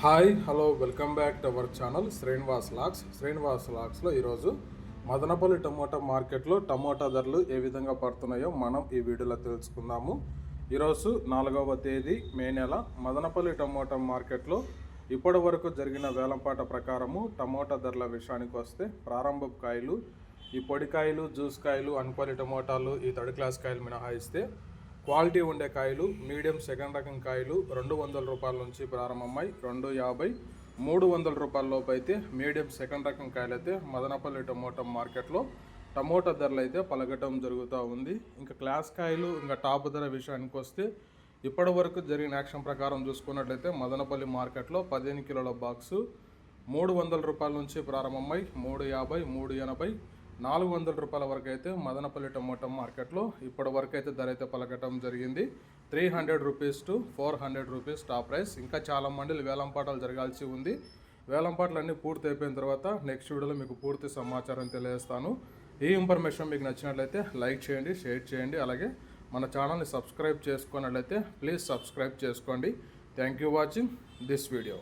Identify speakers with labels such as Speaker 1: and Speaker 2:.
Speaker 1: Hi hello welcome back to our channel Srinivas లాక్స్లో ఈరోజు Madanapalle tomato మార్కెట్లో టమోటా ధరలు ఏ విధంగా పడుతున్నాయో మనం ఈ వీడియోలో తెలుసుకుందాము. ఈరోజు 4వ తేదీ మే నెల మదనపల్లి టమోటా మార్కెట్లో ఇప్పటి వరకు జరిగిన వేలంపాట ప్రకారము టమోటా ధరల విషయానికి వస్తే ప్రారంభపు కాయలు, ఈ పొడికాయలు, జ్యూస్ కాయలు, అన్క్వాలి టమోటాలు, ఈ థర్డ్ క్లాస్ కాయలు మినహాయిస్తే క్వాలిటీ ఉండే కాయలు, మీడియం సెకండ్ రకం కాయలు 200 రూపాయల నుంచి ప్రారంభమై 250, 300 రూపాయల లోపు అయితే మీడియం సెకండ్ రకం కాయలు అయితే మదనపల్లి టమోటా మార్కెట్లో టమోటా ధరలు అయితే పలకటం జరుగుతూ ఉంది. ఇంకా క్లాస్ కాయలు, ఇంకా టాప్ ధర విషయానికి వస్తే ఇప్పటి వరకు జరిగిన యాక్షన్ ప్రకారం చూసుకున్నట్లయితే మదనపల్లి మార్కెట్లో 15 కిలోల బాక్సు 300 రూపాయల నుంచి ప్రారంభమై 350, 380, 400 రూపాయల వరకు అయితే మదనపల్లి టమోటా మార్కెట్లో ఇప్పటి వరకు అయితే ధర అయితే పలకటం జరిగింది. 300 rupees to 400 rupees top price. ఇంకా చాలా మండలి వేలంపాటలు జరగాల్సి ఉంది. వేలంపాటలు అన్నీ పూర్తి అయిపోయిన తర్వాత నెక్స్ట్ వీడియోలో మీకు పూర్తి సమాచారం తెలియజేస్తాను. ఈ ఇన్ఫర్మేషన్ మీకు నచ్చినట్లయితే లైక్ చేయండి, షేర్ చేయండి. అలాగే మన ఛానల్ని సబ్స్క్రైబ్ చేసుకున్నట్లయితే ప్లీజ్ సబ్స్క్రైబ్ చేసుకోండి. Thank you watching this video.